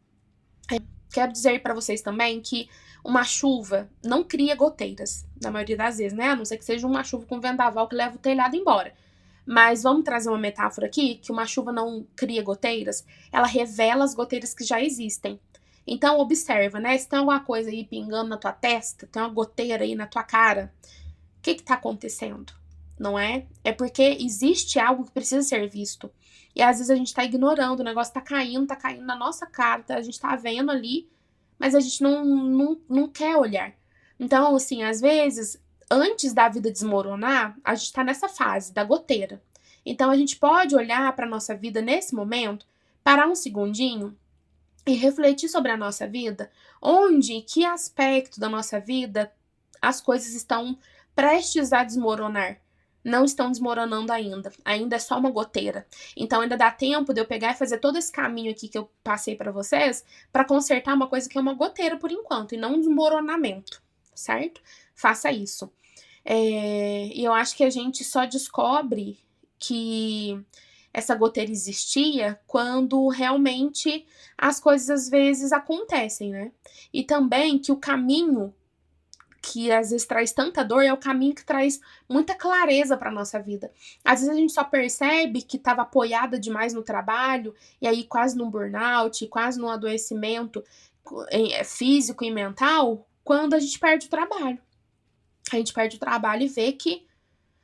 Quero dizer para vocês também que uma chuva não cria goteiras, na maioria das vezes, né? A não ser que seja uma chuva com vendaval que leva o telhado embora. Mas vamos trazer uma metáfora aqui, que uma chuva não cria goteiras, ela revela as goteiras que já existem. Então, observa, né? Se tem alguma coisa aí pingando na tua testa, tem uma goteira aí na tua cara, o que tá acontecendo? Não é? É porque existe algo que precisa ser visto. E às vezes a gente tá ignorando, o negócio tá caindo na nossa cara, tá? A gente tá vendo ali, mas a gente não quer olhar. Então, assim, às vezes, antes da vida desmoronar, a gente tá nessa fase da goteira. Então, a gente pode olhar pra nossa vida nesse momento, parar um segundinho e refletir sobre a nossa vida, onde, que aspecto da nossa vida as coisas estão prestes a desmoronar. Não estão desmoronando ainda. Ainda é só uma goteira. Então ainda dá tempo de eu pegar e fazer todo esse caminho aqui que eu passei pra vocês para consertar uma coisa que é uma goteira por enquanto e não um desmoronamento, certo? Faça isso. E eu acho que a gente só descobre que essa goteira existia quando realmente as coisas às vezes acontecem, né? E também que o caminho que às vezes traz tanta dor é o caminho que traz muita clareza para nossa vida. Às vezes a gente só percebe que estava apoiada demais no trabalho e aí quase num burnout, quase num adoecimento físico e mental, quando a gente perde o trabalho. A gente perde o trabalho e vê que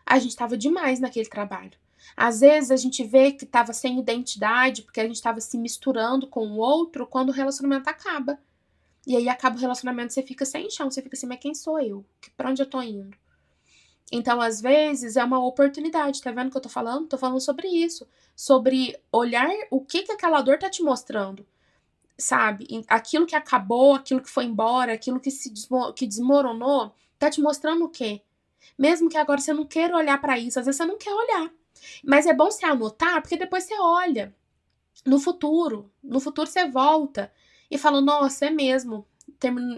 a gente estava demais naquele trabalho. Às vezes a gente vê que estava sem identidade porque a gente estava se misturando com o outro quando o relacionamento acaba. E aí acaba o relacionamento, você fica sem chão, você fica assim, mas quem sou eu? Pra onde eu tô indo? Então, às vezes, é uma oportunidade, tá vendo o que eu tô falando? Tô falando sobre isso. Sobre olhar o que aquela dor tá te mostrando, sabe? Aquilo que acabou, aquilo que foi embora, aquilo que desmoronou, tá te mostrando o quê? Mesmo que agora você não queira olhar pra isso, às vezes você não quer olhar. Mas é bom você anotar, porque depois você olha. No futuro você volta e fala, nossa, é mesmo.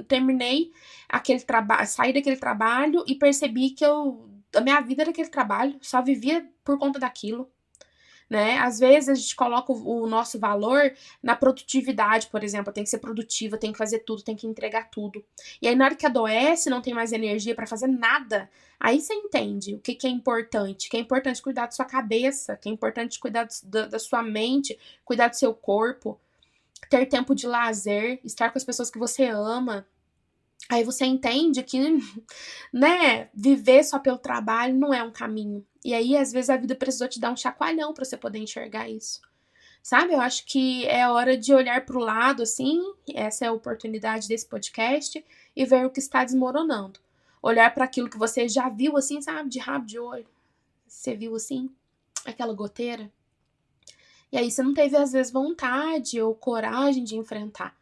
Terminei aquele trabalho, saí daquele trabalho e percebi que a minha vida era aquele trabalho, só vivia por conta daquilo, né? Às vezes a gente coloca o nosso valor na produtividade, por exemplo, tem que ser produtiva, tem que fazer tudo, tem que entregar tudo. E aí na hora que adoece, não tem mais energia para fazer nada, aí você entende o que é importante, que é importante cuidar da sua cabeça, que é importante cuidar da sua mente, cuidar do seu corpo, ter tempo de lazer, estar com as pessoas que você ama. Aí você entende que, né, viver só pelo trabalho não é um caminho. E aí, às vezes, a vida precisou te dar um chacoalhão pra você poder enxergar isso. Sabe? Eu acho que é hora de olhar pro lado, assim, essa é a oportunidade desse podcast, e ver o que está desmoronando. Olhar para aquilo que você já viu, assim, sabe, de rabo de olho. Você viu, assim, aquela goteira. E aí você não teve, às vezes, vontade ou coragem de enfrentar.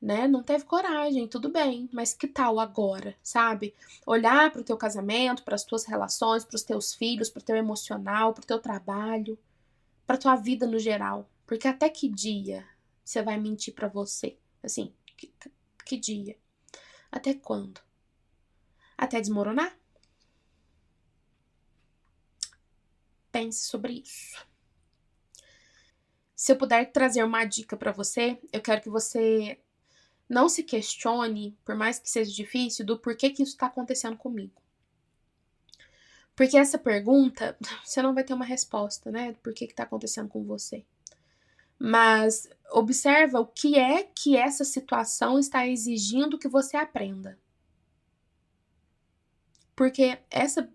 Né? Não teve coragem, tudo bem, mas que tal agora, sabe? Olhar para o teu casamento, para as tuas relações, para os teus filhos, para o teu emocional, para o teu trabalho, para tua vida no geral, porque até que dia você vai mentir para você? Assim, que dia? Até quando? Até desmoronar? Pense sobre isso. Se eu puder trazer uma dica para você, eu quero que você não se questione, por mais que seja difícil, do porquê que isso está acontecendo comigo. Porque essa pergunta, você não vai ter uma resposta, né? Por que tá acontecendo com você. Mas observa o que é que essa situação está exigindo que você aprenda. Porque essa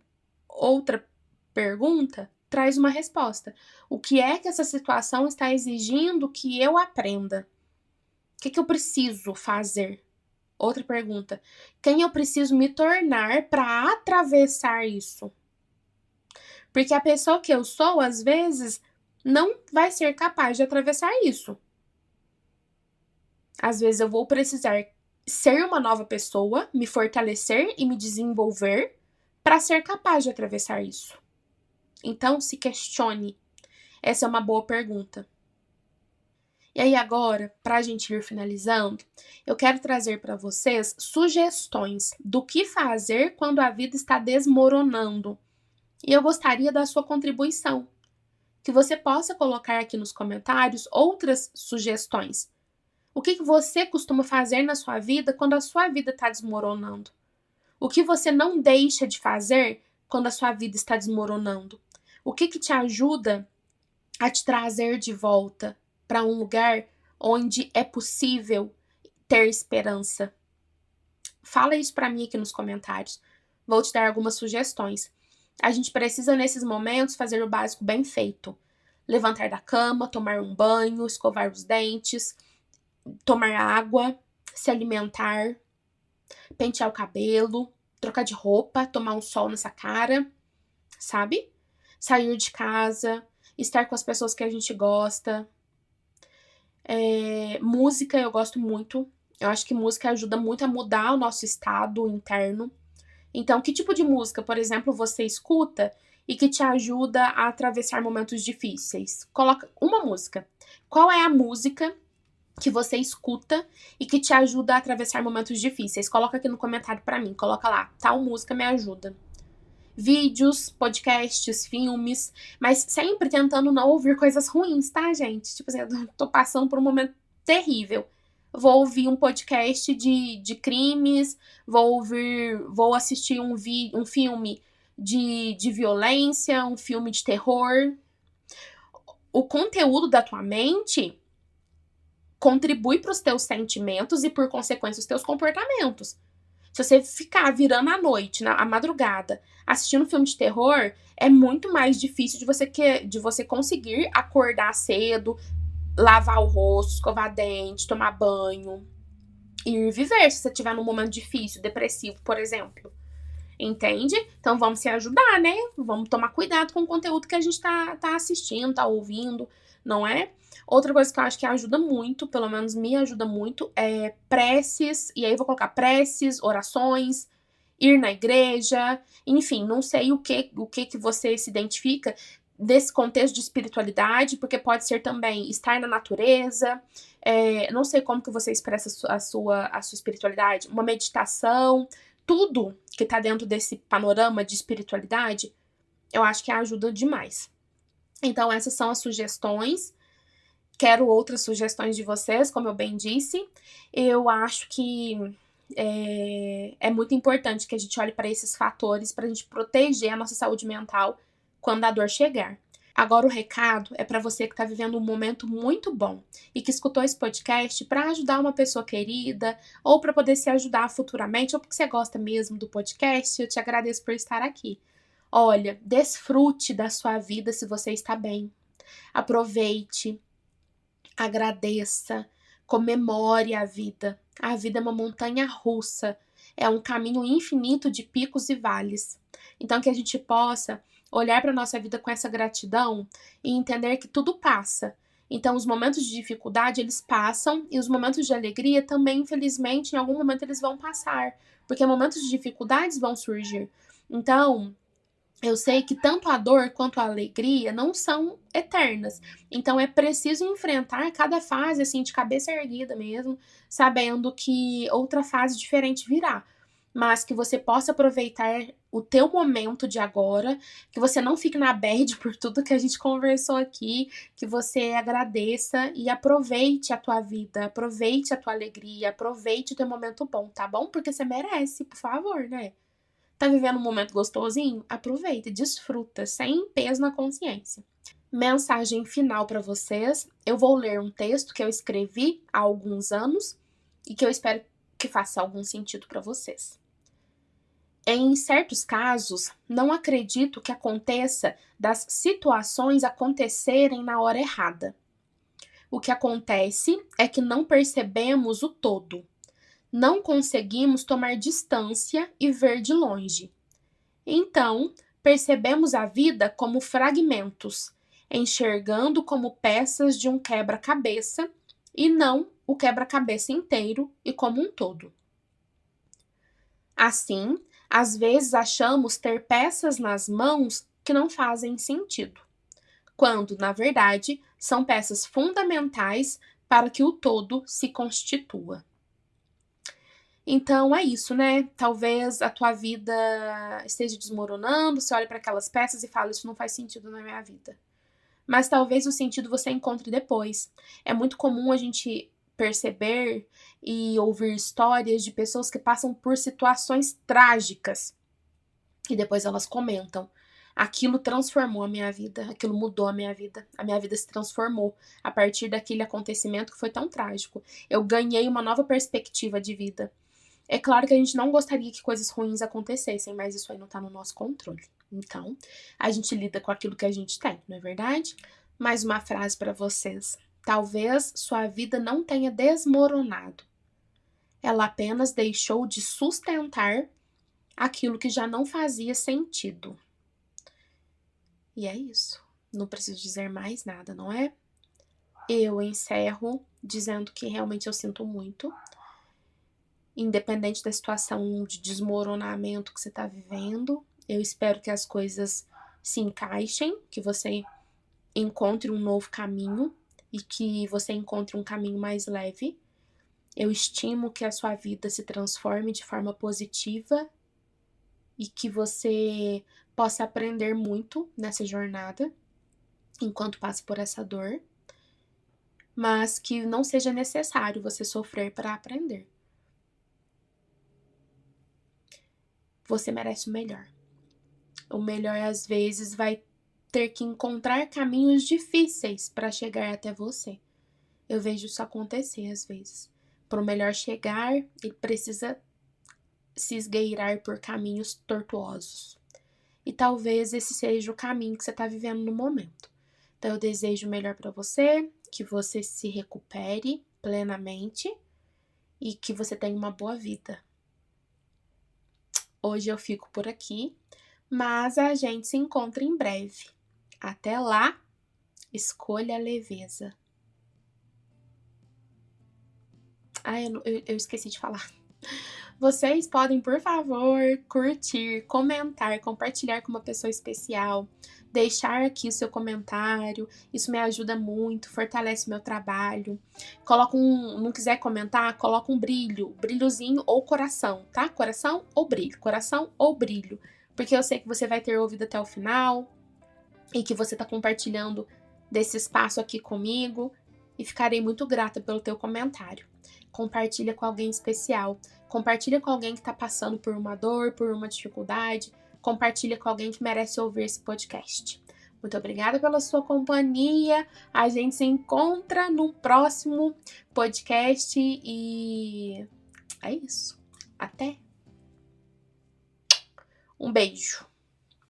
outra pergunta traz uma resposta. O que é que essa situação está exigindo que eu aprenda? O que eu preciso fazer? Outra pergunta. Quem eu preciso me tornar para atravessar isso? Porque a pessoa que eu sou, às vezes, não vai ser capaz de atravessar isso. Às vezes eu vou precisar ser uma nova pessoa, me fortalecer e me desenvolver para ser capaz de atravessar isso. Então, se questione. Essa é uma boa pergunta. E aí agora, para a gente ir finalizando, eu quero trazer para vocês sugestões do que fazer quando a vida está desmoronando. E eu gostaria da sua contribuição, que você possa colocar aqui nos comentários outras sugestões. O que você costuma fazer na sua vida quando a sua vida está desmoronando? O que você não deixa de fazer quando a sua vida está desmoronando? O que te ajuda a te trazer de volta para um lugar onde é possível ter esperança? Fala isso para mim aqui nos comentários. Vou te dar algumas sugestões. A gente precisa, nesses momentos, fazer o básico bem feito. Levantar da cama, tomar um banho, escovar os dentes, tomar água, se alimentar, pentear o cabelo, trocar de roupa, tomar um sol nessa cara, sabe? Sair de casa, estar com as pessoas que a gente gosta. Música eu gosto muito. Eu acho que música ajuda muito a mudar o nosso estado interno. Então, que tipo de música, por exemplo, você escuta e que te ajuda a atravessar momentos difíceis? Coloca uma música. Qual é a música que você escuta e que te ajuda a atravessar momentos difíceis? Coloca aqui no comentário pra mim. Coloca lá, tal música me ajuda. Vídeos, podcasts, filmes, mas sempre tentando não ouvir coisas ruins, tá, gente? Tipo assim, eu tô passando por um momento terrível. Vou ouvir um podcast de crimes, vou assistir um filme de violência, um filme de terror. O conteúdo da tua mente contribui para os teus sentimentos e, por consequência, os teus comportamentos. Se você ficar virando à noite, à madrugada, assistindo filme de terror, é muito mais difícil de você conseguir acordar cedo, lavar o rosto, escovar dente, tomar banho e ir viver se você estiver num momento difícil, depressivo, por exemplo. Entende? Então vamos se ajudar, né? Vamos tomar cuidado com o conteúdo que a gente tá assistindo, tá ouvindo, não é? Outra coisa que eu acho que ajuda muito, pelo menos me ajuda muito, é preces. E aí eu vou colocar preces, orações, ir na igreja, enfim, não sei o que você se identifica desse contexto de espiritualidade, porque pode ser também estar na natureza, não sei como que você expressa a sua espiritualidade, uma meditação, tudo que tá dentro desse panorama de espiritualidade, eu acho que ajuda demais. Então, essas são as sugestões. Quero outras sugestões de vocês, como eu bem disse. Eu acho que é muito importante que a gente olhe para esses fatores para a gente proteger a nossa saúde mental quando a dor chegar. Agora o recado é para você que está vivendo um momento muito bom e que escutou esse podcast para ajudar uma pessoa querida ou para poder se ajudar futuramente ou porque você gosta mesmo do podcast. Eu te agradeço por estar aqui. Olha, desfrute da sua vida se você está bem. Aproveite, agradeça, comemore a vida. A vida é uma montanha russa, é um caminho infinito de picos e vales. Então que a gente possa olhar para a nossa vida com essa gratidão e entender que tudo passa. Então, os momentos de dificuldade, eles passam, e os momentos de alegria também, infelizmente, em algum momento eles vão passar, porque momentos de dificuldades vão surgir. Então, eu sei que tanto a dor quanto a alegria não são eternas. Então, é preciso enfrentar cada fase, assim, de cabeça erguida mesmo, sabendo que outra fase diferente virá. Mas que você possa aproveitar o teu momento de agora, que você não fique na bad por tudo que a gente conversou aqui, que você agradeça e aproveite a tua vida, aproveite a tua alegria, aproveite o teu momento bom, tá bom? Porque você merece, por favor, né? Tá vivendo um momento gostosinho? Aproveita, desfruta, sem peso na consciência. Mensagem final para vocês. Eu vou ler um texto que eu escrevi há alguns anos e que eu espero que faça algum sentido para vocês. Em certos casos, não acredito que aconteça das situações acontecerem na hora errada. O que acontece é que não percebemos o todo. Não conseguimos tomar distância e ver de longe. Então, percebemos a vida como fragmentos, enxergando como peças de um quebra-cabeça e não o quebra-cabeça inteiro e como um todo. Assim, às vezes achamos ter peças nas mãos que não fazem sentido, quando, na verdade, são peças fundamentais para que o todo se constitua. Então é isso, né? Talvez a tua vida esteja desmoronando, você olha para aquelas peças e fala, isso não faz sentido na minha vida. Mas talvez o sentido você encontre depois. É muito comum a gente perceber e ouvir histórias de pessoas que passam por situações trágicas e depois elas comentam: aquilo transformou a minha vida, aquilo mudou a minha vida se transformou a partir daquele acontecimento que foi tão trágico. Eu ganhei uma nova perspectiva de vida. É claro que a gente não gostaria que coisas ruins acontecessem, mas isso aí não tá no nosso controle. Então, a gente lida com aquilo que a gente tem, não é verdade? Mais uma frase para vocês. Talvez sua vida não tenha desmoronado. Ela apenas deixou de sustentar aquilo que já não fazia sentido. E é isso. Não preciso dizer mais nada, não é? Eu encerro dizendo que realmente eu sinto muito. Independente da situação de desmoronamento que você está vivendo, eu espero que as coisas se encaixem, que você encontre um novo caminho e que você encontre um caminho mais leve. Eu estimo que a sua vida se transforme de forma positiva e que você possa aprender muito nessa jornada enquanto passa por essa dor, mas que não seja necessário você sofrer para aprender. Você merece o melhor. O melhor, às vezes, vai ter que encontrar caminhos difíceis para chegar até você. Eu vejo isso acontecer, às vezes. Para o melhor chegar, ele precisa se esgueirar por caminhos tortuosos. E talvez esse seja o caminho que você está vivendo no momento. Então, eu desejo o melhor para você, que você se recupere plenamente e que você tenha uma boa vida. Hoje eu fico por aqui, mas a gente se encontra em breve. Até lá, escolha a leveza. Eu esqueci de falar. Vocês podem, por favor, curtir, comentar, compartilhar com uma pessoa especial, deixar aqui o seu comentário. Isso me ajuda muito, fortalece o meu trabalho. Não quiser comentar, coloca um brilhozinho ou coração, tá? Coração ou brilho. Porque eu sei que você vai ter ouvido até o final e que você tá compartilhando desse espaço aqui comigo e ficarei muito grata pelo teu comentário. Compartilha com alguém especial. Compartilha com alguém que está passando por uma dor, por uma dificuldade. Compartilha com alguém que merece ouvir esse podcast. Muito obrigada pela sua companhia. A gente se encontra no próximo podcast e é isso. Até. Um beijo.